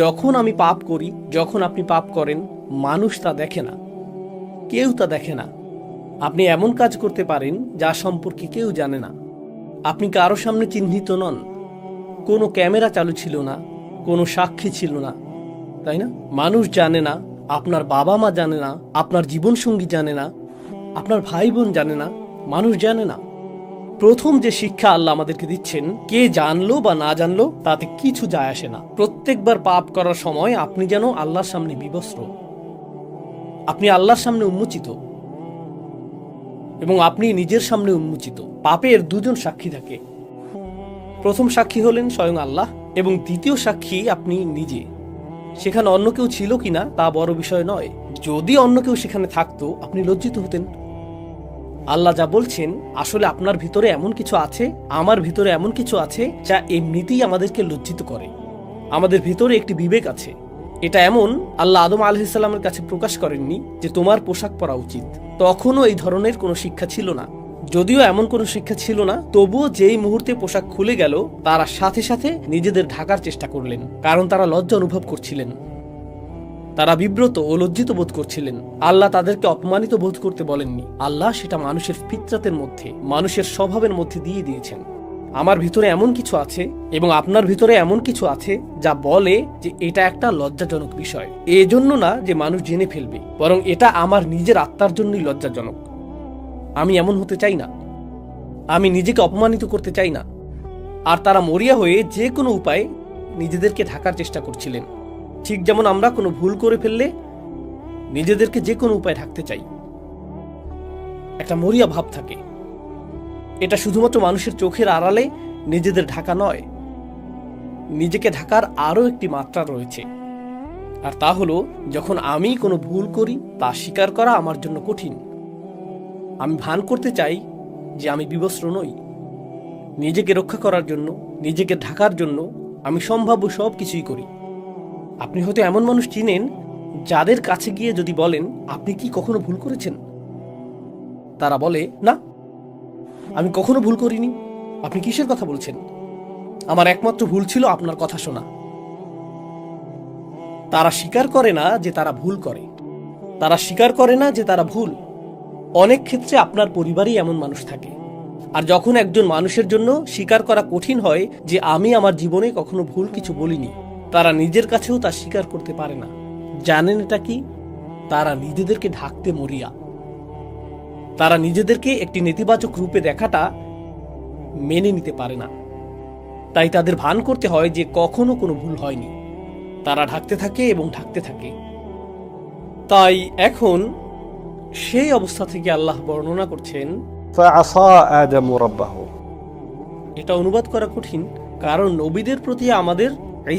যখন আমি পাপ করি, যখন আপনি পাপ করেন, মানুষ তা দেখে না, কেউ তা দেখে না। আপনি এমন কাজ করতে পারেন যা সম্পর্কে কেউ জানে না। আপনি কারো সামনে চিহ্নিত নন, কোনো ক্যামেরা চালু ছিল না, কোনো সাক্ষী ছিল না, তাই না? মানুষ জানে না, আপনার বাবা মা জানে না, আপনার জীবনসঙ্গী জানে না, আপনার ভাই বোন জানে না, মানুষ জানে না। প্রথম যে শিক্ষা আল্লাহ আমাদেরকে দিচ্ছেন, কে জানলো বা না জানলো তাতে কিছু যায় আসে না। প্রত্যেকবার পাপ করার সময় আপনি যেন আল্লাহর সামনে বিবস্ত্র, আপনি আল্লাহর সামনে উন্মোচিত এবং আপনি নিজের সামনে উন্মোচিত। পাপের দুজন সাক্ষী থাকে। প্রথম সাক্ষী হলেন স্বয়ং আল্লাহ এবং দ্বিতীয় সাক্ষী আপনি নিজে। সেখানে অন্য কেউ ছিল কিনা তা বড় বিষয় নয়। যদি অন্য কেউ সেখানে থাকতো, আপনি লজ্জিত হতেন। আল্লাহ যা বলছেন, আসলে আপনার ভিতরে এমন কিছু আছে, আমার ভিতরে এমন কিছু আছে যা এমনিতেই আমাদেরকে লজ্জিত করে। আমাদের ভিতরে একটি বিবেক আছে। এটা এমন, আল্লাহ আদম আলাইহিস সালামের কাছে প্রকাশ করেননি যে তোমার পোশাক পরা উচিত। তখনও এই ধরনের কোনো শিক্ষা ছিল না। যদিও এমন কোনো শিক্ষা ছিল না, তবুও যেই মুহূর্তে পোশাক খুলে গেল, তারা সাথে সাথে নিজেদের ঢাকার চেষ্টা করলেন, কারণ তারা লজ্জা অনুভব করছিলেন। তারা বিব্রত ও লজ্জিত বোধ করছিলেন। আল্লাহ তাদেরকে অপমানিত বোধ করতে বলেননি। আল্লাহ সেটা মানুষের ফিতরাতের মধ্যে, মানুষের স্বভাবের মধ্যে দিয়ে দিয়েছেন। আমার ভিতরে এমন কিছু আছে এবং আপনার ভিতরে এমন কিছু আছে যা বলে যে এটা একটা লজ্জাজনক বিষয়। এজন্য না যে মানুষ জেনে ফেলবে, বরং এটা আমার নিজের আত্মার জন্যই লজ্জাজনক। আমি এমন হতে চাই না, আমি নিজেকে অপমানিত করতে চাই না। আর তারা মরিয়া হয়ে যে কোনো উপায়ে নিজেদেরকে ঢাকার চেষ্টা করছিলেন। ঠিক যেমন আমরা কোনো ভুল করে ফেললে নিজেদেরকে যে কোনো উপায়ে ঢাকতে চাই। একটা মরিয়া ভাব থাকে। এটা শুধুমাত্র মানুষের চোখের আড়ালে নিজেদের ঢাকা নয়, নিজেকে ঢাকার আরও একটি মাত্রা রয়েছে। আর তা হলো, যখন আমি কোনো ভুল করি তা স্বীকার করা আমার জন্য কঠিন। আমি ভান করতে চাই যে আমি বিবস্ত্র নই। নিজেকে রক্ষা করার জন্য, নিজেকে ঢাকার জন্য আমি সম্ভাব্য সব কিছুই করি। আপনি হয়তো এমন মানুষ চিনেন যাদের কাছে গিয়ে যদি বলেন আপনি কি কখনো ভুল করেছেন, তারা বলে না, আমি কখনো ভুল করিনি। আপনি কিসের কথা বলছেন? আমার একমাত্র ভুল ছিল আপনার কথা শোনা। তারা স্বীকার করে না যে তারা ভুল করে, তারা স্বীকার করে না যে তারা ভুল। অনেক ক্ষেত্রে আপনার পরিবারেই এমন মানুষ থাকে। আর যখন একজন মানুষের জন্য স্বীকার করা কঠিন হয় যে আমি আমার জীবনে কখনো ভুল কিছু বলিনি, তারা নিজের কাছেও তা স্বীকার করতে পারে না। জানেন এটা কি? তারা নিজেদেরকে ঢাকতে মরিয়া। তারা নিজেদেরকে একটি নেতিবাচক রূপে দেখাটা মেনে নিতে পারে না। তাই তাদের ভান করতে হয় যে কখনো কোনো ভুল হয়নি। তারা ঢাকতে থাকে এবং ঢাকতে থাকে। তাই এখন সেই অবস্থা থেকে আল্লাহ বর্ণনা করছেন, فعصى آدم ربه। এটা অনুবাদ করা কঠিন, কারণ নবীদের প্রতি আমাদের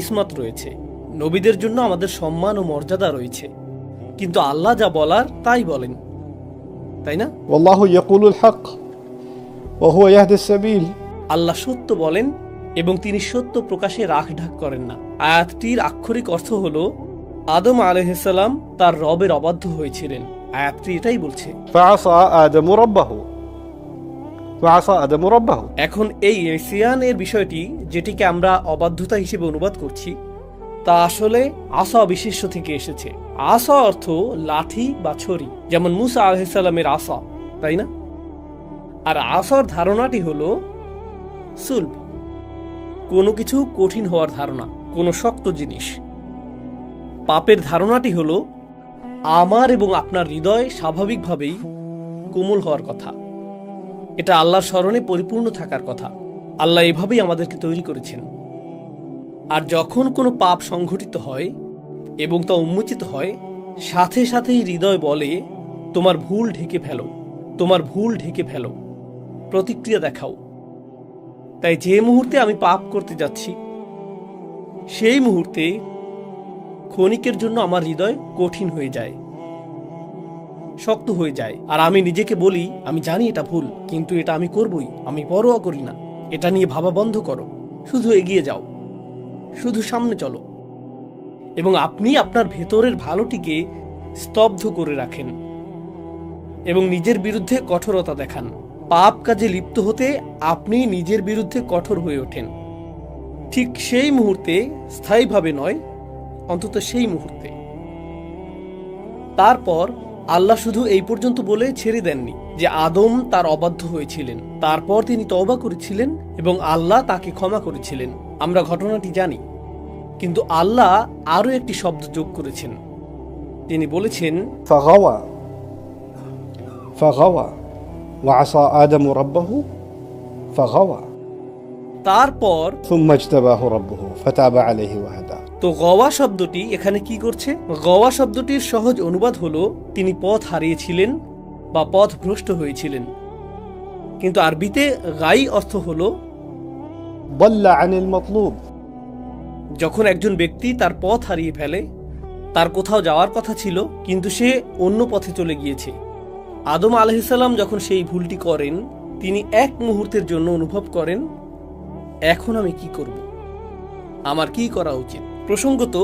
ইসমাত রয়েছে, নবীদের জন্য আমাদের সম্মান ও মর্যাদা রয়েছে। কিন্তু আল্লাহ যা বলার তাই বলেন, তাই না? والله يقول الحق وهو يهدي السبيل। আল্লাহ সত্য বলেন এবং তিনি সত্য প্রকাশে রাখ ঢাক করেন না। আয়াতটির আক্ষরিক অর্থ হলো আদম আলাইহিস সালাম তার রবের অবাধ্য হয়েছিলেন। আয়াতটি এটাই বলছে। فعصى آدم ربه فعصى آدم ربه। এখন এই ইসিয়ানের বিষয়টি, যেটিকে আমরা অবাধ্যতা হিসেবে অনুবাদ করছি, তা আসলে আসা বিশেষ্য থেকে এসেছে। আসা অর্থ লাঠি বা ছড়ি, যেমন মুসা আলাইহিস সালামের আসা, তাই না? আর আসার ধারণাটি হলো সুলব, কোনো কিছু কঠিন হওয়ার ধারণা, কোনো শক্ত জিনিস। পাপের ধারণাটি হলো আমার এবং আপনার হৃদয় স্বাভাবিকভাবেই কোমল হওয়ার কথা। এটা আল্লাহর স্মরণে পরিপূর্ণ থাকার কথা। আল্লাহ এভাবেই আমাদেরকে তৈরি করেছেন। আর যখন কোনো পাপ সংঘটিত হয় এবং তা উন্মোচিত হয়, সাথে সাথেই হৃদয় বলে তোমার ভুল ঢেকে ফেলো, তোমার ভুল ঢেকে ফেলো, প্রতিক্রিয়া দেখাও। তাই যে মুহূর্তে আমি পাপ করতে যাচ্ছি, সেই মুহূর্তে ক্ষণিকের জন্য আমার হৃদয় কঠিন হয়ে যায়, শক্ত হয়ে যায়। আর আমি নিজেকে বলি, আমি জানি এটা ভুল, কিন্তু এটা আমি করবই, আমি পরোয়া করি না। এটা নিয়ে ভাবা বন্ধ করো, শুধু এগিয়ে যাও, শুধু সামনে চলো। এবং আপনি আপনার ভেতরের ভালোটিকে স্তব্ধ করে রাখেন এবং নিজের বিরুদ্ধে কঠোরতা দেখান। পাপ কাজে লিপ্ত হতে আপনি নিজের বিরুদ্ধে কঠোর হয়ে ওঠেন। ঠিক সেই মুহূর্তে, স্থায়ীভাবে নয়, অন্তত সেই মুহূর্তে। তারপর আল্লাহ শুধু এই পর্যন্ত বলে ছেড়ে দেননি যে আদম তার অবাধ্য হয়েছিলেন, তারপর তিনি তওবা করেছিলেন এবং আল্লাহ তাকে ক্ষমা করেছিলেন। আমরা ঘটনাটি জানি, কিন্তু আল্লাহ আরও একটি শব্দ যোগ করেছেন। তিনি বলেছেন, فغوى فغوى وعصى آدم ربه فغوى তারপর ثم اجتباه ربه فتاب عليه وهدى। তো গওয়া শব্দটি এখানে কি করছে? গওয়া শব্দটির সহজ অনুবাদ হলো তিনি পথ হারিয়েছিলেন বা পথ ভ্রষ্ট হয়েছিলেন, কিন্তু আরবিতে গাই অর্থ হলো ضل عن المطلوب। যখন একজন ব্যক্তি তার পথ হারিয়ে ফেলে, তার কোথাও যাওয়ার কথা ছিল কিন্তু সে অন্য পথে চলে গিয়েছে। আদম আলাইহিসসালাম যখন সেই ভুলটি করেন, তিনি এক মুহূর্তের জন্য অনুভব করেন, এখন আমি কি করব, আমার কি করা উচিত। প্রসঙ্গত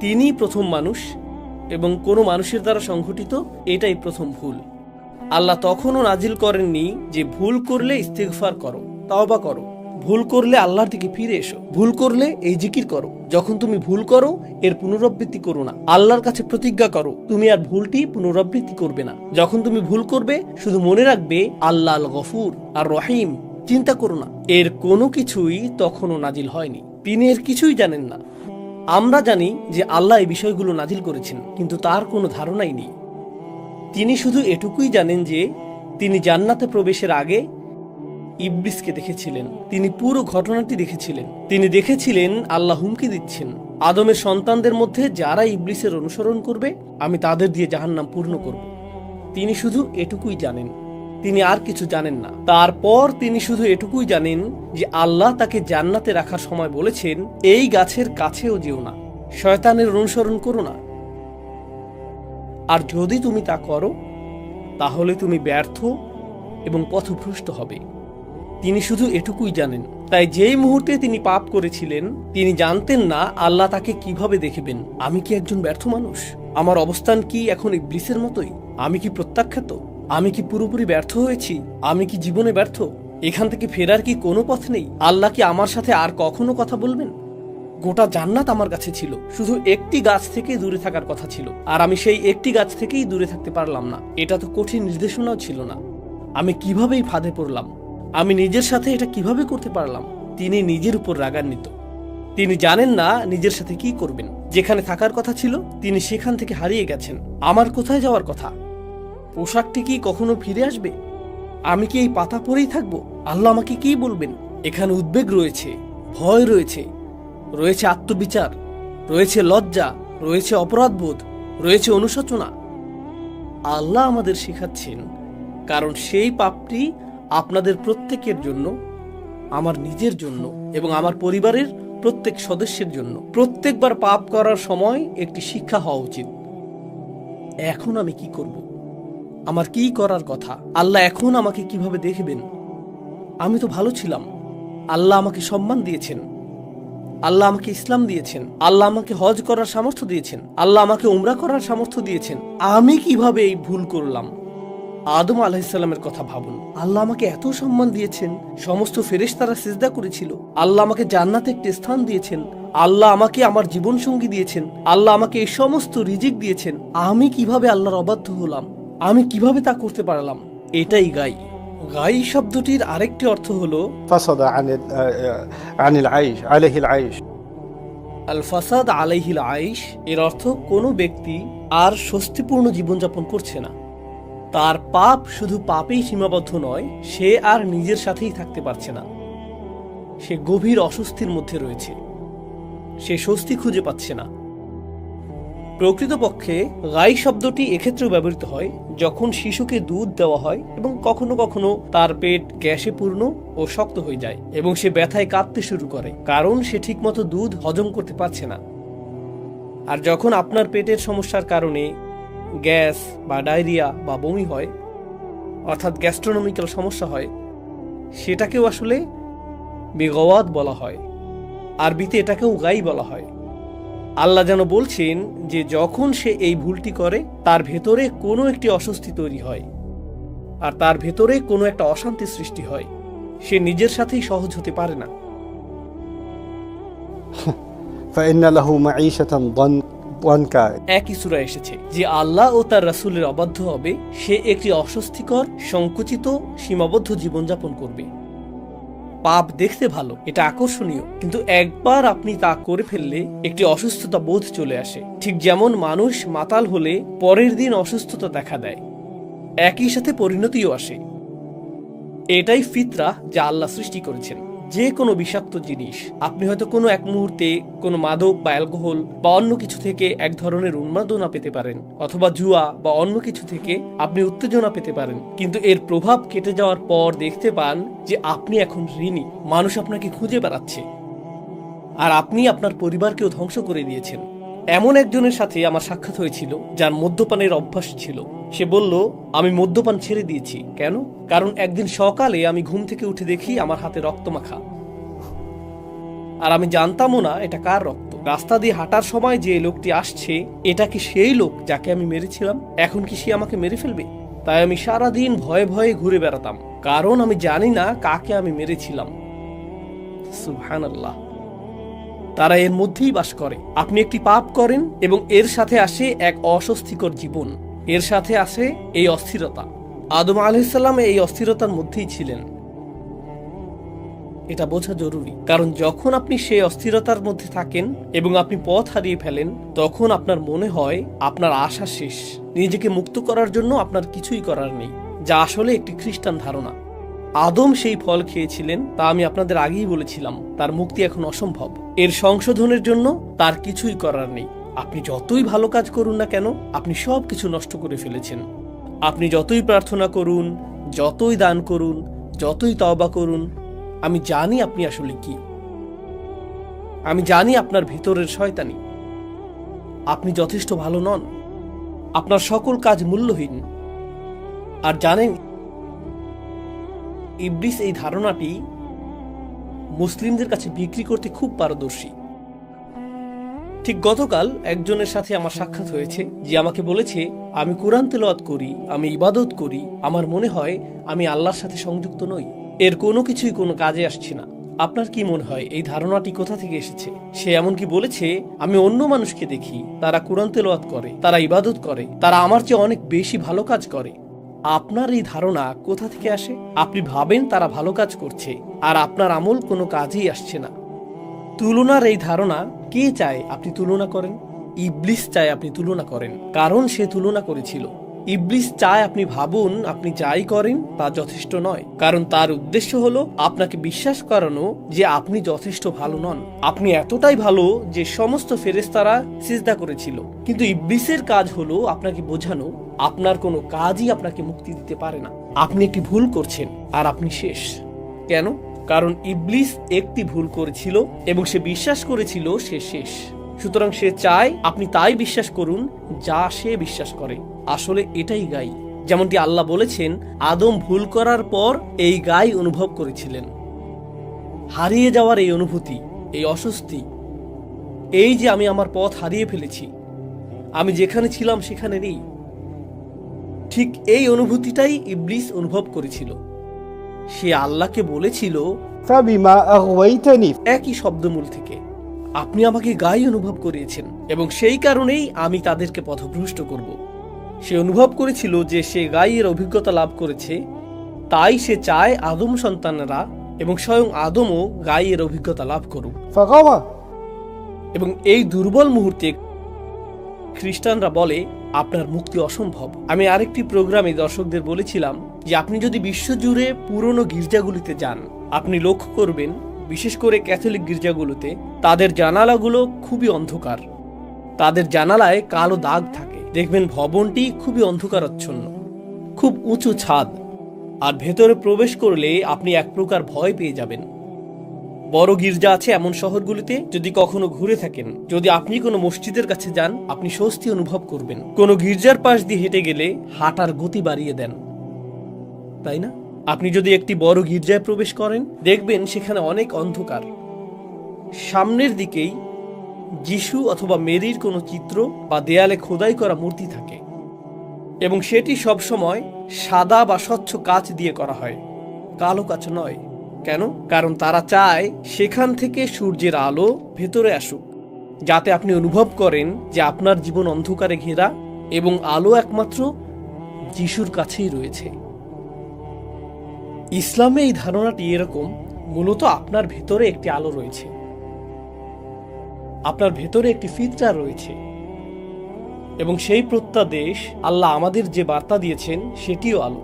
তিনি প্রথম মানুষ এবং কোনো মানুষের দ্বারা সংঘটিত এটাই প্রথম ভুল। আল্লাহ তখনও নাজিল করেননি যে ভুল করলে ইস্তিগফার করো, তওবা করো, ভুল করলে আল্লাহর দিকে ফিরে এসো, ভুল করলে এই জিকির করো। যখন তুমি ভুল করো এর পুনরাবৃত্তি করো না, আল্লাহর কাছে প্রতিজ্ঞা করো তুমি আর ভুলটি পুনরাবৃত্তি করবে না। যখন তুমি ভুল করবে শুধু মনে রাখবে আল্লাহ আল গফুর আর রহিম, চিন্তা করো না। এর কোনো কিছুই তখনও নাজিল হয়নি, তিনি এর কিছুই জানেন না। আমরা জানি যে আল্লাহ এই বিষয়গুলো নাজিল করেছেন, কিন্তু তার কোনো ধারণাই নেই। তিনি শুধু এটুকুই জানেন যে তিনি জান্নাতে প্রবেশের আগে ইবলিসকে দেখেছিলেন, তিনি পুরো ঘটনাটি দেখেছিলেন। তিনি দেখেছিলেন আল্লাহ হুমকি দিচ্ছেন, আদমের সন্তানদের মধ্যে যারা ইবলিসের অনুসরণ করবে আমি তাদের দিয়ে জাহান্নাম পূর্ণ করব। তিনি শুধু এটুকুই জানেন, তিনি আর কিছু জানেন না। তারপর তিনি শুধু এটুকুই জানেন যে আল্লাহ তাকে জান্নাতে রাখার সময় বলেছেন, এই গাছের কাছেও যেও না, শয়তানের অনুসরণ করো না, আর যদি তুমি তা করো তাহলে তুমি ব্যর্থ এবং পথভ্রষ্ট হবে। তিনি শুধু এটুকুই জানেন। তাই যেই মুহূর্তে তিনি পাপ করেছিলেন তিনি জানতেন না আল্লাহ তাকে কিভাবে দেখবেন। আমি কি একজন ব্যর্থ মানুষ? আমার অবস্থান কি এখন ইবলিসের মতোই? আমি কি প্রত্যাখ্যাত? আমি কি পুরোপুরি ব্যর্থ হয়েছি? আমি কি জীবনে ব্যর্থ? এখান থেকে ফেরার কি কোনো পথ নেই? আল্লাহ কি আমার সাথে আর কখনো কথা বলবেন? গোটা জান্নাত আমার কাছে ছিল, শুধু একটি গাছ থেকে দূরে থাকার কথা ছিল, আর আমি সেই একটি গাছ থেকেই দূরে থাকতে পারলাম না। এটা তো কঠিন নির্দেশনাও ছিল না। আমি কিভাবেই ফাঁদে পড়লাম? আমি নিজের সাথে এটা কিভাবে করতে পারলাম? তিনি নিজের উপর রাগান্বিত। তিনি জানেন না নিজের সাথে কি করবেন। যেখানে থাকার কথা ছিল তিনি সেখান থেকে হারিয়ে গেছেন। আমার কোথায় যাওয়ার কথা? পোশাকটি কি কখনো ফিরে আসবে? আমি কি এই পাতা পরেই থাকবো? আল্লাহ আমাকে কি বলবেন? এখানে উদ্বেগ রয়েছে, ভয় রয়েছে, রয়েছে আত্মবিচার, রয়েছে লজ্জা, রয়েছে অপরাধবোধ, রয়েছে অনুশোচনা। আল্লাহ আমাদের শেখাচ্ছেন, কারণ সেই পাপটি আপনাদের প্রত্যেকের জন্য, আমার নিজের জন্য এবং আমার পরিবারের প্রত্যেক সদস্যের জন্য। প্রত্যেকবার পাপ করার সময় একটি শিক্ষা হওয়া উচিত। এখন আমি কি করব? আমার কি করার কথা? আল্লাহ এখন আমাকে কিভাবে দেখবেন? আমি তো ভালো ছিলাম, আল্লাহ আমাকে সম্মান দিয়েছেন, আল্লাহ আমাকে ইসলাম দিয়েছেন, আল্লাহ আমাকে হজ করার সামর্থ্য দিয়েছেন, আল্লাহ আমাকে উমরা করার সামর্থ্য দিয়েছেন। আমি কিভাবে এই ভুল করলাম? আদম আলাইহিসসালামের কথা ভাবুন। আল্লাহ আমাকে এত সম্মান দিয়েছেন, সমস্ত ফেরেশতারা সিজদা করেছিল, আল্লাহ আমাকে জান্নাতে একটি স্থান দিয়েছেন, আল্লাহ আমাকে আমার জীবন সঙ্গী দিয়েছেন, আল্লাহ আমাকে এই সমস্ত রিজিক দিয়েছেন। আমি কিভাবে আল্লাহর অবাধ্য হলাম? আমি কিভাবে তা করতে পারলাম? এটাই গাই। গাই শব্দটির আরেকটি অর্থ হলো فصد عن العيش عليه العيش। আল ফাসাদ আলাইহিল আইশ। এর অর্থ কোনো ব্যক্তি আর স্বস্তিপূর্ণ জীবনযাপন করছে না। তার পাপ শুধু পাপেই সীমাবদ্ধ নয়, সে আর নিজের সাথেই থাকতে পারছে না। সে গভীর অস্বস্তির মধ্যে রয়েছে, সে স্বস্তি খুঁজে পাচ্ছে না। প্রকৃতপক্ষে গাই শব্দটি এক্ষেত্রেও ব্যবহৃত হয় যখন শিশুকে দুধ দেওয়া হয় এবং কখনো কখনো তার পেট গ্যাসে পূর্ণ ও শক্ত হয়ে যায় এবং সে ব্যথায় কাঁপতে শুরু করে, কারণ সে ঠিকমতো দুধ হজম করতে পারছে না। আর যখন আপনার পেটের সমস্যার কারণে গ্যাস বা ডায়রিয়া বা বমি হয়, অর্থাৎ গ্যাস্ট্রোনমিক্যাল সমস্যা হয়, সেটাকেও আসলে বেগওয়াত বলা হয়। আরবিতে এটাকেও গাই বলা হয়। আল্লাহ যেন বলছেন যে যখন সে এই ভুলটি করে তার ভেতরে কোনো একটি অস্বস্তি তৈরি হয় আর তার ভেতরে কোনো একটা অশান্তি সৃষ্টি হয়। সে নিজের সাথেই সহজ হতে পারে না। فإن له معيشة ضنك wanka. একই সূরায় এসেছে যে আল্লাহ ও তার রাসূলের অবাধ্য হবে সে একটি অস্বস্তিকর সংকুচিত সীমাবদ্ধ জীবনযাপন করবে। পাপ দেখতে ভালো, এটা আকর্ষণীয়, কিন্তু একবার আপনি তা করে ফেললে একটি অসুস্থতা বোধ চলে আসে। ঠিক যেমন মানুষ মাতাল হলে পরের দিন অসুস্থতা দেখা দেয়, একই সাথে পরিণতিও আসে। এটাই ফিতরা যা আল্লাহ সৃষ্টি করেছেন। যে কোনো বিষাক্ত জিনিস, আপনি হয়তো কোনো এক মুহূর্তে কোনো মাদক বা অ্যালকোহল বা অন্য কিছু থেকে এক ধরনের উন্মাদনা পেতে পারেন, অথবা জুয়া বা অন্য কিছু থেকে আপনি উত্তেজনা পেতে পারেন, কিন্তু এর প্রভাব কেটে যাওয়ার পর দেখতে পান যে আপনি এখন ঋণী, মানুষ আপনাকে খুঁজে বেড়াচ্ছে, আর আপনি আপনার পরিবারকেও ধ্বংস করে দিয়েছেন। এমন একজনের সাথে আমার সাক্ষাৎ হয়েছিল যার মদ্যপানের অভ্যাস ছিল। সে বলল, আমি মদ্যপান ছেড়ে দিয়েছি। কেন? কারণ একদিন সকালে আমি ঘুম থেকে উঠে দেখি আমার হাতে রক্ত মাখা, আর আমি জানতামও না এটা কার রক্ত। রাস্তা দিয়ে হাঁটার সময় যে লোকটি আসছে, এটা কি সেই লোক যাকে আমি মেরেছিলাম? এখন কি সে আমাকে মেরে ফেলবে? তাই আমি সারাদিন ভয়ে ভয়ে ঘুরে বেড়াতাম, কারণ আমি জানি না কাকে আমি মেরেছিলাম। সুবহানাল্লাহ। তারা এর মধ্যেই বাস করে। আপনি একটি পাপ করেন এবং এর সাথে আসে এক অস্বস্তিকর জীবন, এর সাথে আসে এই অস্থিরতা। আদম আলাইহিস সালাম এই অস্থিরতার মধ্যেই ছিলেন। এটা বোঝা জরুরি, কারণ যখন আপনি সেই অস্থিরতার মধ্যে থাকেন এবং আপনি পথ হারিয়ে ফেলেন, তখন আপনার মনে হয় আপনার আশা শেষ, নিজেকে মুক্ত করার জন্য আপনার কিছুই করার নেই, যা আসলে একটি খ্রিস্টান ধারণা। আদম সেই ফল খেয়েছিলেন, তা আমি আপনাদের আগেই বলেছিলাম। তার মুক্তি এখন অসম্ভব। এর সংশোধনের জন্য তার কিছুই করার নেই। আপনি যতই ভালো কাজ করুন না কেন, আপনি সব কিছু নষ্ট করে ফেলেছেন। আপনি যতই প্রার্থনা করুন, যতই দান করুন, যতই তওবা করুন, আমি জানি আপনি আসলে কি। আমি জানি আপনার ভিতরের শয়তানি। আপনি যথেষ্ট ভালো নন, আপনার সকল কাজ মূল্যহীন। আর জানেন, ইবলিস এই ধারণাটি মুসলিমদের কাছে বিক্রি করতে খুব পারদর্শী। ঠিক গতকাল একজনের সাথে আমার সাক্ষাৎ হয়েছে, যে আমাকে বলেছে, আমি কোরআন তেলাওয়াত করি, আমি ইবাদত করি, আমার মনে হয় আমি আল্লাহর সাথে সংযুক্ত নই, এর কোনো কিছুই কোনো কাজে আসছে না। আপনার কি মনে হয় এই ধারণাটি কোথা থেকে এসেছে? সে এমনকি বলেছে, আমি অন্য মানুষকে দেখি, তারা কোরআন তেলাওয়াত করে, তারা ইবাদত করে, তারা আমার চেয়ে অনেক বেশি ভালো কাজ করে। আপনার এই ধারণা কোথা থেকে আসে? আপনি ভাবেন তারা ভালো কাজ করছে, আর আপনার আমল কোনো কাজেই আসছে না। তুলনার এই ধারণা কে চায় আপনি তুলনা করেন? ইবলিস চায় আপনি তুলনা করেন, কারণ সে তুলনা করেছিল। ইবলিস চায় আপনি ভাবুন আপনি যাই করেন তা যথেষ্ট নয়, কারণ তার উদ্দেশ্য হলো আপনাকে বিশ্বাস করানো যে আপনি যথেষ্ট ভালো নন। আপনি এতটাই ভালো যে সমস্ত ফেরেশতারা সিজদা করেছিল। কিন্তু ইবলিসের কাজ হলো আপনাকে বোঝানো আপনার কোনো কাজই আপনাকে মুক্তি দিতে পারে না, আপনি একটি ভুল করছেন আর আপনি শেষ। কেন? কারণ ইবলিস একটি ভুল করেছিল এবং সে বিশ্বাস করেছিল সে শেষ। সুতরাং সে চায় আপনি তাই বিশ্বাস করুন যা সে বিশ্বাস করে। আসলে এটাই গাই। যেমনটি আল্লাহ বলেছেন, আদম ভুল করার পর এই গাই অনুভব করেছিলেন। হারিয়ে যাওয়ার এই অনুভূতি, এই অস্বস্তি, এই যে আমি আমার পথ হারিয়ে ফেলেছি, আমি যেখানে ছিলাম সেখানে নেই, ঠিক এই অনুভূতিটাই ইবলিস অনুভব করেছিল। সে আল্লাহকে বলেছিল, فبما أغويتني একই শব্দমূল থেকে, আপনি আমাকে গাই অনুভব করিয়েছেন এবং সেই কারণেই আমি তাদেরকে পথভ্রষ্ট করব। সে অনুভব করেছিল যে সে গাইয়ের অভিজ্ঞতা লাভ করেছে, তাই সে চায় আদম সন্তানেরা এবং স্বয়ং আদমও গাইয়ের অভিজ্ঞতা লাভ করুক। فغوى এবং এই দুর্বল মুহূর্তে খ্রিস্টানরা বলে আপনার মুক্তি অসম্ভব। আমি আরেকটি প্রোগ্রামে দর্শকদের বলেছিলাম যে আপনি যদি বিশ্বজুড়ে পুরনো গির্জাগুলিতে যান, আপনি লক্ষ্য করবেন বিশেষ করে ক্যাথলিক গির্জাগুলোতে তাদের জানালাগুলো খুবই অন্ধকার। তাদের জানালায় কালো দাগ থাকে। দেখবেন ভবনটি খুবই অন্ধকারাচ্ছন্ন, খুব উঁচু ছাদ, আর ভেতরে প্রবেশ করলে আপনি এক প্রকার ভয় পেয়ে যাবেন। বড় গির্জা আছে এমন শহরগুলিতে, যদি কখনো ঘুরে থাকেন, যদি আপনি কোনো মসজিদের কাছে যান, আপনি স্বস্তি অনুভব করবেন। কোনো গির্জার পাশ দিয়ে হেঁটে গেলে হাঁটার গতি বাড়িয়ে দেন, তাই না? আপনি যদি একটি বড় গির্জায় প্রবেশ করেন, দেখবেন সেখানে অনেক অন্ধকার। সামনের দিকেই যিশু অথবা মেরির কোনো চিত্র বা দেয়ালে খোদাই করা মূর্তি থাকে, এবং সেটি সবসময় সাদা বা স্বচ্ছ কাচ দিয়ে করা হয়, কালো কাচ নয়। কেন? কারণ তারা চায় সেখান থেকে সূর্যের আলো ভেতরে আসুক যাতে আপনি অনুভব করেন যে আপনার জীবন অন্ধকারে ঘেরা এবং আলো একমাত্র যিশুর কাছেই রয়েছে। ইসলামে এই ধারণাটি এরকম, মূলত আপনার ভেতরে একটি আলো রয়েছে, আপনার ভেতরে একটি ফিতরা রয়েছে, এবং সেই প্রত্যাদেশ আল্লাহ আমাদের যে বার্তা দিয়েছেন সেটিও আলো।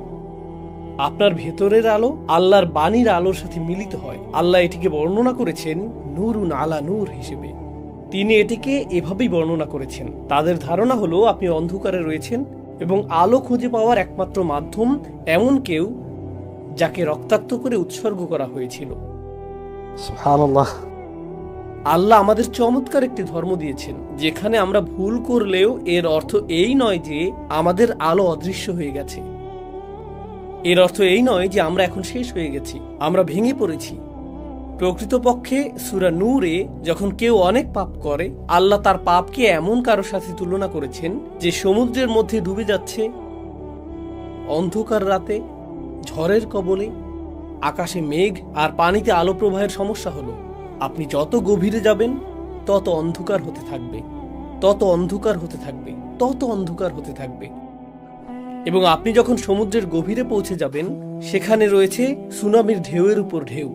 আপনার ভেতরের আলো আল্লাহর বাণীর আলোর সাথে মিলিত হয়। আল্লাহ এটিকে বর্ণনা করেছেন নূরুন আলা নূর হিসেবে। তিনি এটিকে এভাবেই বর্ণনা করেছেন। তাদের ধারণা হলো আপনি অন্ধকারে রয়েছেন এবং আলো খুঁজে পাওয়ার একমাত্র মাধ্যম এমন কেউ যাকে রক্তাক্ত করে উৎসর্গ করা হয়েছিল। সুবহানাল্লাহ। আল্লাহ আমাদের চমৎকার একটি ধর্ম দিয়েছেন যেখানে আমরা ভুল করলেও এর অর্থ এই নয় যে আমাদের আলো অদৃশ্য হয়ে গেছে। এর অর্থ এই নয় যে আমরা এখন শেষ হয়ে গেছি, আমরা ভেঙে পড়েছি। প্রকৃতপক্ষে সূরা নূরে যখন কেউ অনেক পাপ করে, আল্লাহ তার পাপকে এমন কারো সাথে তুলনা করেছেন যে সমুদ্রের মধ্যে ডুবে যাচ্ছে, অন্ধকার রাতে, ঝড়ের কবলে, আকাশে মেঘ আর পানিতে আলো প্রবাহের সমস্যা হলো আপনি যত গভীরে যাবেন তত অন্ধকার হতে থাকবে, তত অন্ধকার হতে থাকবে, তত অন্ধকার হতে থাকবে। এবং আপনি যখন সমুদ্রের গভীরে পৌঁছে যাবেন সেখানে রয়েছে সুনামির ঢেউয়ের উপর ঢেউ,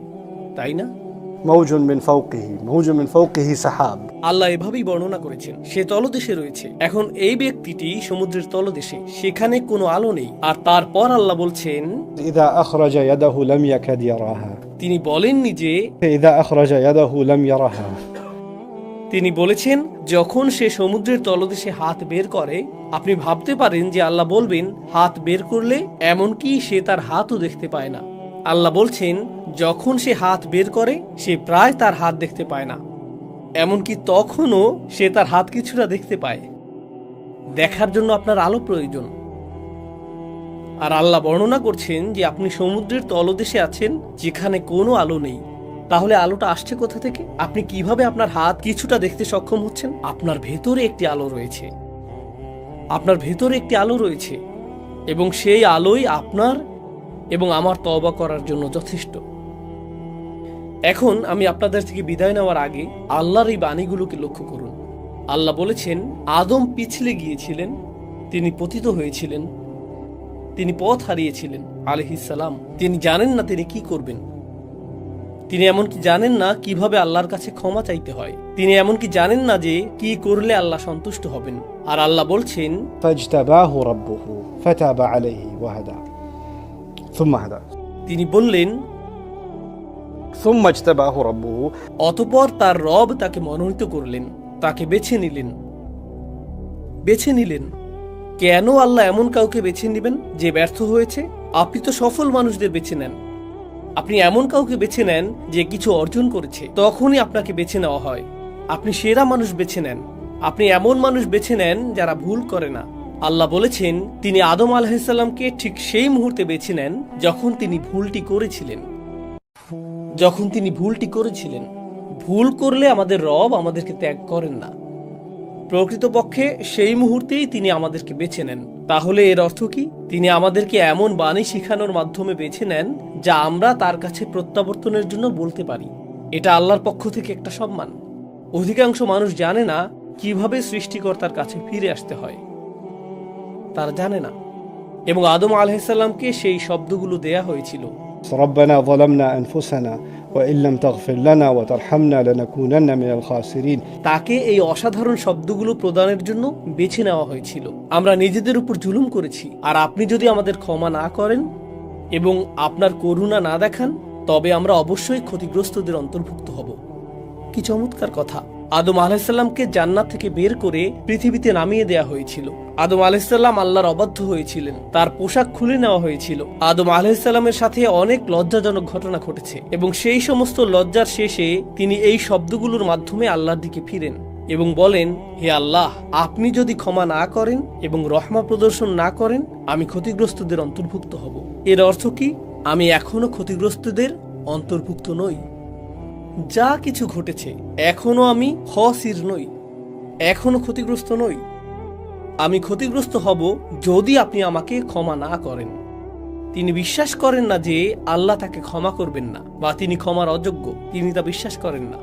তাই না? موج من فوقه موج من فوقه سحاب। আল্লাহ এভাবেই বর্ণনা করেছেন সে তলদেশে রয়েছে। এখন এই ব্যক্তিটি সমুদ্রের তলদেশে, সেখানে কোনো আলো নেই, আর তারপর আল্লাহ বলছেন إذا أخرج يده لم يكد يراها। তিনি বলেননি যে, إذا أخرج يده لم يرها। তিনি বলেছেন যখন সে সমুদ্রের তলদেশে হাত বের করে, আপনি ভাবতে পারেন যে আল্লাহ বলবেন হাত বের করলে, এমনকি সে তার হাতও দেখতে পায় না। আল্লাহ বলছেন যখন সে হাত বের করে সে প্রায় তার হাত দেখতে পায় না, এমনকি তখনও সে তার হাত কিছুটা দেখতে পায়। দেখার জন্য আপনার আলো প্রয়োজন। আর আল্লাহ বর্ণনা করছেন যে আপনি সমুদ্রের তলদেশে আছেন যেখানে কোনো আলো নেই। তাহলে আলোটা আসছে কোথা থেকে? আপনি কিভাবে আপনার হাত কিছুটা দেখতে সক্ষম হচ্ছেন? আপনার ভেতরে একটি আলো রয়েছে, আপনার ভেতরে একটি আলো রয়েছে, এবং সেই আলোই আপনার এবং আমার তওবা করার জন্য যথেষ্ট। এখন আমি আপনাদের থেকে বিদায় নেওয়ার আগে আল্লাহর এই বাণীগুলোকে লক্ষ্য করুন। আল্লাহ বলেছেন আদম পিছলে গিয়েছিলেন, তিনি পতিত হয়েছিলেন, তিনি পথ হারিয়েছিলেন আলাইহিস সালাম। তিনি জানেন না তিনি কি করবেন, তিনি এমনকি জানেন না কিভাবে আল্লাহর কাছে ক্ষমা চাইতে হয়, তিনি এমনকি জানেন না যে কি করলে আল্লাহ সন্তুষ্ট হবেন। আর আল্লাহ বলছেন فاجتباه ربه فتاب عليه وهدى ثم هدى। তিনি বললেন ثم اجتباه ربه। অতঃপর তার রব তাকে মনোনীত করলেন, তাকে বেছে নিলেন। বেছে নিলেন কেন? আল্লাহ এমন কাউকে বেছে নেবেন যে ব্যর্থ হয়েছে? আপনি তো সফল মানুষদের বেছে নেন। আপনি এমন কাউকে বেছে নেন যে কিছু অর্জন করেছে, তখনই আপনাকে বেছে নেওয়া হয়। আপনি সেরা মানুষ বেছে নেন। আপনি এমন মানুষ বেছে নেন যারা ভুল করে না। আল্লাহ বলেছেন তিনি আদম আলাইহিস সালামকে ঠিক সেই মুহূর্তে বেছে নেন যখন তিনি ভুলটি করেছিলেন। যখন তিনি ভুলটি করেছিলেন। ভুল করলে আমাদের রব আমাদেরকে ত্যাগ করেন না। প্রকৃতপক্ষে সেই মুহূর্তেই তিনি আমাদেরকে বেছে নেন। তাহলে এর অর্থ কি? তিনি আমাদেরকে এমন বাণী শিখানোর মাধ্যমে বেছে নেন যা আমরা তার কাছে প্রত্যাবর্তনের জন্য বলতে পারি। এটা আল্লাহর পক্ষ থেকে একটা সম্মান। অধিকাংশ মানুষ জানে না কিভাবে সৃষ্টিকর্তার কাছে ফিরে আসতে হয়, তারা জানে না। এবং আদম আলাইহিস সালামকে সেই শব্দগুলো দেয়া হয়েছিল, ربنا ظلمنا أنفسنا وإن لم تغفر لنا وترحمنا لنكونن من الخاسرين। তাকে এই অসাধারণ শব্দগুলো প্রদানের জন্য বেছে নেওয়া হয়েছিল। আমরা নিজেদের উপর জুলুম করেছি, আর আপনি যদি আমাদের ক্ষমা না করেন এবং আপনার করুণা না দেখান, তবে আমরা অবশ্যই ক্ষতিগ্রস্তদের অন্তর্ভুক্ত হব। কি চমৎকার কথা! আদম আলাইহিস সালামকে জান্নাত থেকে বের করে পৃথিবীতে নামিয়ে দেয়া হয়েছিল। আদম আলাইহিস সালাম আল্লাহর অবাধ্য হয়েছিলেন, তার পোশাক খুলে নেওয়া হয়েছিল। আদম আলাইহিস সালামের সাথে অনেক লজ্জাজনক ঘটনা ঘটেছে, এবং সেই সমস্ত লজ্জার শেষে তিনি এই শব্দগুলোর মাধ্যমে আল্লাহর দিকে ফিরেন এবং বলেন, হে আল্লাহ, আপনি যদি ক্ষমা না করেন এবং রহমত প্রদর্শন না করেন, আমি ক্ষতিগ্রস্তদের অন্তর্ভুক্ত হব। এর অর্থ কি? আমি এখনো ক্ষতিগ্রস্তদের অন্তর্ভুক্ত নই। যা কিছু ঘটেছে এখনো আমি খাসির নই, এখনো ক্ষতিগ্রস্ত নই। আমি ক্ষতিগ্রস্ত হব যদি আপনি আমাকে ক্ষমা না করেন। তিনি বিশ্বাস করেন না যে আল্লাহ তাকে ক্ষমা করবেন না, বা তিনি ক্ষমার অযোগ্য, তিনি তা বিশ্বাস করেন না।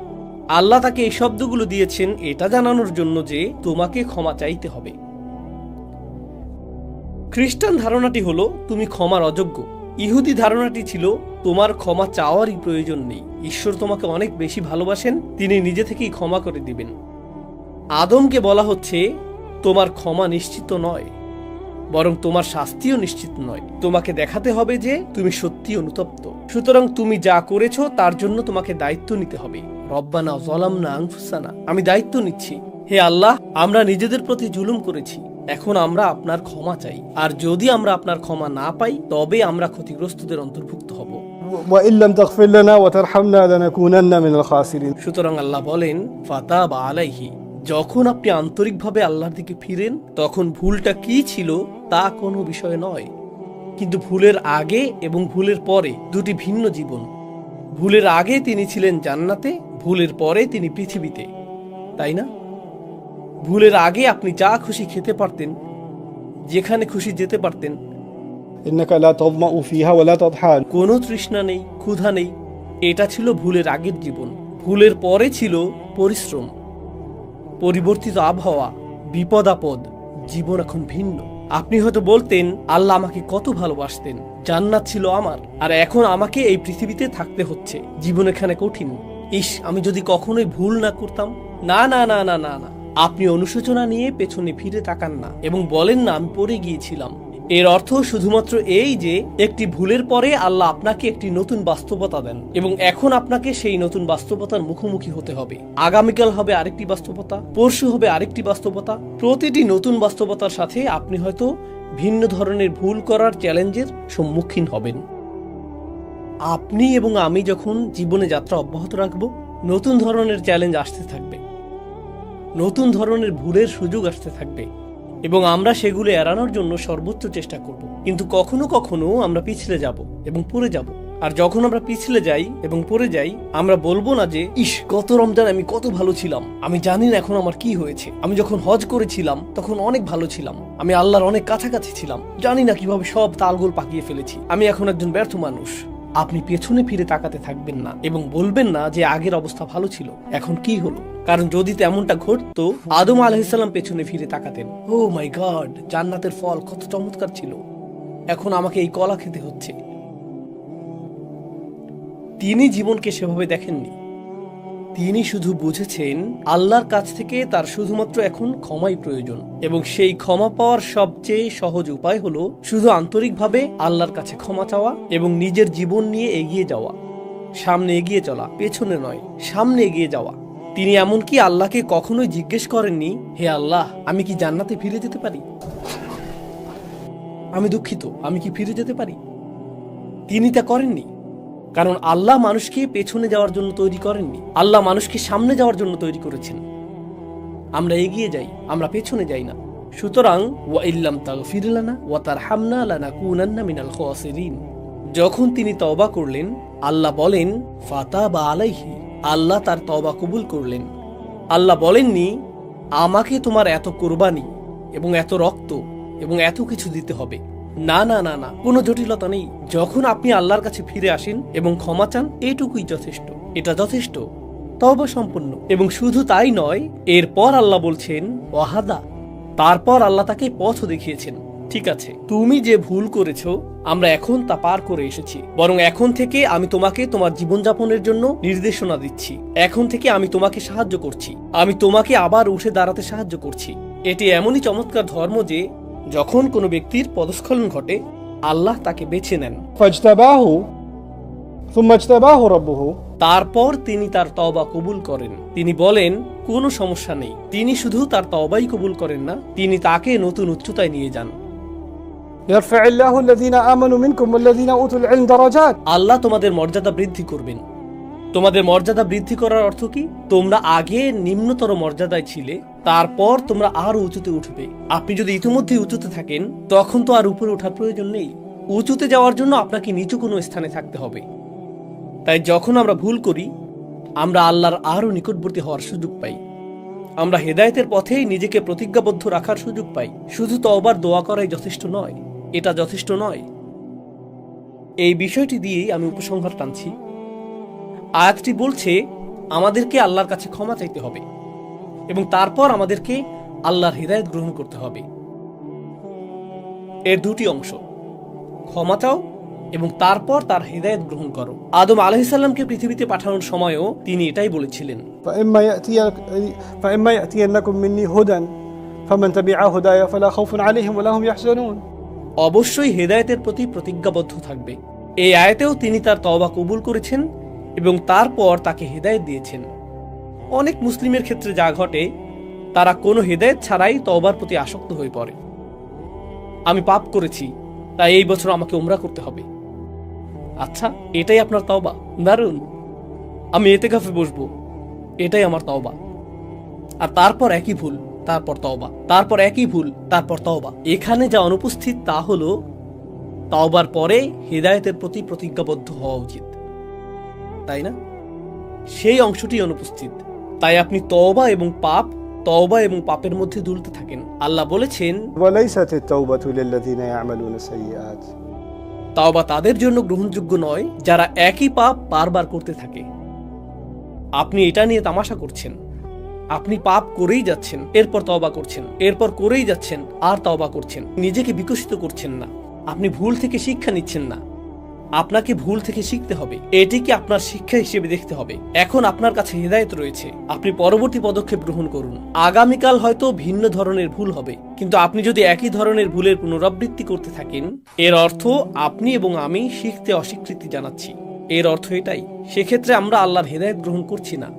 আল্লাহ তাকে এই শব্দগুলো দিয়েছেন এটা জানানোর জন্য যে তোমাকে ক্ষমা চাইতে হবে। খ্রিস্টান ধারণাটি হলো তুমি ক্ষমার অযোগ্য। ইহুদি ধারণাটি ছিল তোমার ক্ষমা চাওয়ারই প্রয়োজন নেই, ঈশ্বর তোমাকে অনেক বেশি ভালোবাসেন, তিনি নিজে থেকেই ক্ষমা করে দিবেন। আদমকে বলা হচ্ছে তোমার ক্ষমা নিশ্চিত নয়, বরং তোমার শাস্তিও নিশ্চিত নয়। তোমাকে দেখাতে হবে যে তুমি সত্যি অনুতপ্ত। সুতরাং তুমি যা করেছো তার জন্য তোমাকে দায়িত্ব নিতে হবে। রব্বানা যালামনা আনফুসানা, আমি দায়িত্ব নিচ্ছি। হে আল্লাহ, আমরা নিজেদের প্রতি জুলুম করেছি, এখন আমরা আপনার ক্ষমা চাই। আর যদি আমরা আপনার ক্ষমা না পাই তবে আমরা ক্ষতিগ্রস্তদের অন্তর্ভুক্ত হব। وإن لم تغفر لنا وترحمنا لنكونن من الخاسرين। সুতরাং আল্লাহ বলেন ফাতাবা আলাইহি, যখন আপনি আন্তরিকভাবে আল্লাহর দিকে ফিরেন তখন ভুলটা কি ছিল তা কোনো বিষয় নয়। কিন্তু ভুলের আগে এবং ভুলের পরে দুটি ভিন্ন জীবন। ভুলের আগে তিনি ছিলেন জান্নাতে, ভুলের পরে তিনি পৃথিবীতে, তাই না? ভুলের আগে আপনি যা খুশি খেতে পারতেন, যেখানে খুশি যেতে পারতেন, إنك لا تظمأ فيها ولا تضحى। কোনো তৃষ্ণা নেই, ক্ষুধা নেই। এটা ছিল ভুলের আগের জীবন। ভুলের পরে ছিল পরিশ্রম, পরিবর্তিত আবহাওয়া, বিপদ আপদ। জীবন এখন ভিন্ন। আপনি হয়তো বলতেন আল্লাহ আমাকে কত ভালোবাসতেন, জান্নাত ছিল আমার, আর এখন আমাকে এই পৃথিবীতে থাকতে হচ্ছে, জীবন এখানে কঠিন। ইস, আমি যদি কখনোই ভুল না করতাম। না না না না না না, আপনি অনুশোচনা নিয়ে পেছনে ফিরে তাকান না এবং বলেন না আমি পড়ে গিয়েছিলাম। এর অর্থ শুধুমাত্র এই যে একটি ভুলের পরে আল্লাহ আপনাকে একটি নতুন বাস্তবতা দেন এবং এখন আপনাকে সেই নতুন বাস্তবতার মুখোমুখি হতে হবে। আগামীকাল হবে আরেকটি বাস্তবতা, পরশু হবে আরেকটি বাস্তবতা। প্রতিটি নতুন বাস্তবতার সাথে আপনি হয়তো ভিন্ন ধরনের ভুল করার চ্যালেঞ্জের সম্মুখীন হবেন। আপনি এবং আমি যখন জীবনে যাত্রা অব্যাহত রাখব, নতুন ধরনের চ্যালেঞ্জ আসতে থাকবে, নতুন ধরনের ভুলের সুযোগ আসতে থাকবে এবং আমরা সেগুলো এড়ানোর জন্য সর্বোচ্চ চেষ্টা করব। কিন্তু কখনো কখনো আমরা পিছলে যাব এবং পড়ে যাব। আর যখন আমরা পিছলে যাই এবং পড়ে যাই, আমরা বলবো না যে ইস, গত রমজান আমি কত ভালো ছিলাম, আমি জানি না এখন আমার কি হয়েছে। আমি যখন হজ করেছিলাম তখন অনেক ভালো ছিলাম, আমি আল্লাহর অনেক কাছাকাছি ছিলাম, জানি না কিভাবে সব তালগোল পাকিয়ে ফেলেছি, আমি এখন একজন ব্যর্থ মানুষ। আপনি পেছনে ফিরে তাকাতে থাকবেন না এবং বলবেন না যে আগের অবস্থা ভালো ছিল, এখন কি হলো। কারণ যদি তেমনটা ঘটতো, আদম আলাইহিসসালাম পেছনে ফিরে তাকাতেন, ও মাই গড, জান্নাতের ফল কত চমৎকার ছিল, এখন আমাকে এই কলা খেতে হচ্ছে। তিনি জীবনকে সেভাবে দেখেননি। তিনি শুধু বুঝেছেন আল্লাহর কাছ থেকে তার শুধুমাত্র এখন ক্ষমাই প্রয়োজন এবং সেই ক্ষমা পাওয়ার সবচেয়ে সহজ উপায় হলো শুধু আন্তরিকভাবে আল্লাহর কাছে ক্ষমা চাওয়া এবং নিজের জীবন নিয়ে এগিয়ে যাওয়া। সামনে এগিয়ে চলা, পেছনে নয়, সামনে এগিয়ে যাওয়া। তিনি এমনকি আল্লাহকে কখনোই জিজ্ঞেস করেননি, হে আল্লাহ, আমি কি জান্নাতে ফিরে যেতে পারি? আমি দুঃখিত, আমি কি ফিরে যেতে পারি? তিনি তা করেননি, কারণ আল্লাহ মানুষকে পেছনে যাওয়ার জন্য তৈরি করেননি, আল্লাহ মানুষকে সামনে যাওয়ার জন্য তৈরি করেছেন। আমরা এগিয়ে যাই, আমরা পেছনে যাই না। সুতরাং ওয়া ইল্লাম তাগফির লানা ওয়া তারহামনা লানাকুনান্না মিনাল খাসিরিন। যখন তিনি তওবা করলেন, আল্লাহ বলেন ফাতাবা আলাইহি, আল্লাহ তার তওবা কবুল করলেন। আল্লাহ বলেননি আমাকে তোমার এত কোরবানি এবং এত রক্ত এবং এত কিছু দিতে হবে। না না না না, কোনো জটিলতা নেই। যখন আপনি আল্লাহর কাছে ফিরে আসেন এবং ক্ষমা চান, এইটুকুই যথেষ্ট, এটা যথেষ্ট, তওবা সম্পূর্ণ। এবং শুধু তাই নয়, এরপর আল্লাহ বলছেন ওয়াহাদা, তারপর আল্লাহ তাকে পথ দেখিয়েছেন। ঠিক আছে, তুমি যে ভুল করেছো আমরা এখন তা পার করে এসেছি, বরং এখন থেকে আমি তোমাকে তোমার জীবনযাপনের জন্য নির্দেশনা দিচ্ছি। এখন থেকে আমি তোমাকে সাহায্য করছি, আমি তোমাকে আবার উঠে দাঁড়াতে সাহায্য করছি। এটি এমনই চমৎকার ধর্ম যে যখন কোনো ব্যক্তির পদস্খলন ঘটে, আল্লাহ তাকে বেছে নেন, فاجتباه ثم اجتباه ربه। তারপর তিনি তার তওবা কবুল করেন। তিনি বলেন কোনো সমস্যা নেই। তিনি শুধু তার তওবাই কবুল করেন না, তিনি তাকে নতুন উচ্চতায় নিয়ে যান। يرفع الله الذين آمنوا منكم والذين أوتوا العلم درجات। আল্লাহ তোমাদের মর্যাদা বৃদ্ধি করবেন। তোমাদের মর্যাদা বৃদ্ধি করার অর্থ কি? তোমরা আগে নিম্নতর মর্যাদায় ছিলে, তারপর তোমরা আরো উঁচুতে উঠবে। আপনি যদি ইতিমধ্যে উঁচুতে থাকেন, তখন তো আর উপরে ওঠার প্রয়োজন নেই। উঁচুতে যাওয়ার জন্য আপনাকে নিচু কোনো স্থানে থাকতে হবে। তাই যখন আমরা ভুল করি, আমরা আল্লাহর আরো নিকটবর্তী হওয়ার সুযোগ পাই। আমরা হেদায়েতের পথেই নিজেকে প্রতিজ্ঞাবদ্ধ রাখার সুযোগ পাই। শুধু তওবার দোয়া করাই যথেষ্ট নয়, এটা যথেষ্ট নয়। এই বিষয়টি দিয়েই আমি উপসংহার টানছি। আয়াতটি বলছে আমাদেরকে আল্লাহর কাছে ক্ষমা চাইতে হবে এবং তারপর আমাদেরকে আল্লাহর হিদায়াত গ্রহণ করতে হবে। এর দুটি অংশ, ক্ষমা চাও এবং তারপর তার হিদায়াত গ্রহণ করো। আদম আলাইহিস সালামকে পৃথিবীতে পাঠানোর সময়ও তিনি এটাই বলেছিলেন, فإما يأتينكم مني هدى فمن تبع هداي فلا خوف عليهم ولا هم يحزنون। অবশ্যই হেদায়েতের প্রতি প্রতিজ্ঞাবদ্ধ থাকবে। এই আয়াতেও তিনি তার তওবা কবুল করেছেন এবং তারপর তাকে হেদায়েত দিয়েছেন। অনেক মুসলিমের ক্ষেত্রে যা ঘটে, তারা কোনো হেদায়েত ছাড়াই তওবার প্রতি আসক্ত হয়ে পড়ে। আমি পাপ করেছি, তাই এই বছর আমাকে উমরা করতে হবে। আচ্ছা, এটাই আপনার তওবা? দারুণ। আমি ইতিকাফে বসবো, এটাই আমার তওবা। আর তারপর একই ভুল, তারপর তওবা, তারপর একই ভুল, তারপর তওবা। এখানে যা অনুপস্থিত তা হলো তওবার পরে হিদায়াতের প্রতি প্রতিজ্ঞাবদ্ধ হওয়া উচিত, তাই না? সেই অংশটি অনুপস্থিত। তাই আপনি তওবা এবং পাপের মধ্যে দুলতে থাকেন। আল্লাহ বলেছেন, وليست التوبة للذين يعملون السيئات। তওবা তাদের জন্য গ্রহণযোগ্য নয় যারা একই পাপ বারবার করতে থাকে। আপনি এটা নিয়ে তামাশা করছেন। আপনি পাপ করেই যাচ্ছেন, এরপর তওবা করছেন, এরপর করেই যাচ্ছেন, আর তওবা করছেন। নিজেকে বিকশিত করছেন না। আপনি ভুল থেকে শিক্ষা নিচ্ছেন না। আপনাকে ভুল থেকে শিখতে হবে, এটিকে আপনার শিক্ষা হিসেবে দেখতে হবে। এখন আপনার কাছে হিদায়াত রয়েছে, আপনি পরবর্তী পদক্ষেপ গ্রহণ করুন। আগামীকাল হয়তো ভিন্ন ধরনের ভুল হবে, কিন্তু আপনি যদি একই ধরনের ভুলের পুনরাবৃত্তি করতে থাকেন, এর অর্থ আপনি এবং আমি শিখতে অস্বীকৃতি জানাচ্ছি। এর অর্থ এটাই, সেক্ষেত্রে আমরা আল্লাহর হিদায়াত গ্রহণ করছি না।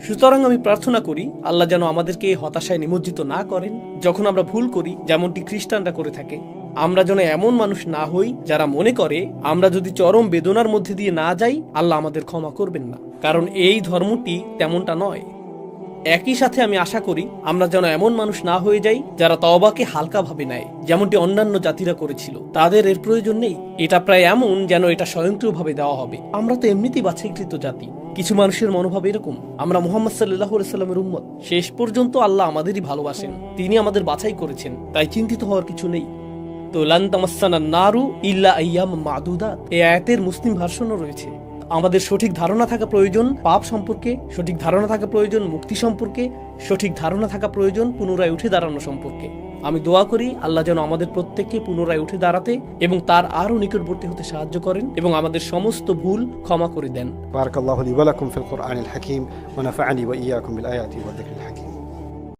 সুতরাং আমি প্রার্থনা করি আল্লাহ যেন আমাদেরকে হতাশায় নিমজ্জিত না করেন যখন আমরা ভুল করি, যেমনটি খ্রিস্টানরা করে থাকে। আমরা যেন এমন মানুষ না হই যারা মনে করে আমরা যদি চরম বেদনার মধ্যে দিয়ে না যাই, আল্লাহ আমাদের ক্ষমা করবেন না, কারণ এই ধর্মটি তেমনটা নয়। একই সাথে আমি আশা করি আমরা যেন এমন মানুষ না হয়ে যাই যারা তওবাকে হালকাভাবে নেয়, যেমনটি অন্যান্য জাতিরা করেছিল। তাদের এর প্রয়োজন নেই। এটা প্রায় এমন যেন এটা স্বয়ংক্রিয়ভাবে দেওয়া হবে। আমরা তো এমনিতেই বাছাইকৃত জাতি। কিছু মানুষের মনোভাব এরকম, আমরা মুহাম্মদ সাল্লাল্লাহু আলাইহি সাল্লামের উম্মত। শেষ পর্যন্ত আল্লাহ আমাদেরই ভালোবাসেন, তিনি আমাদের বাছাই করেছেন, তাই চিন্তিত হওয়ার কিছু নেই। তো লান তামাসসানান নারু ইল্লা আইয়াম মাদুদাত, এই আয়াতের মুসলিম ভার্সনও রয়েছে। আমাদের সঠিক ধারণা থাকা প্রয়োজন পাপ সম্পর্কে, সঠিক ধারণা থাকা প্রয়োজন মুক্তি সম্পর্কে, সঠিক ধারণা থাকা প্রয়োজন পুনরায় উঠে দাঁড়ানো সম্পর্কে। আমি দোয়া করি আল্লাহ যেন আমাদের প্রত্যেককে পুনরায় উঠে দাঁড়াতে এবং তার আরো নিকটবর্তী হতে সাহায্য করেন এবং আমাদের সমস্ত ভুল ক্ষমা করে দেন। بارك الله لي ولكم في القرآن الحكيم ونفعني وإياكم بالآيات والذكر الحكيم।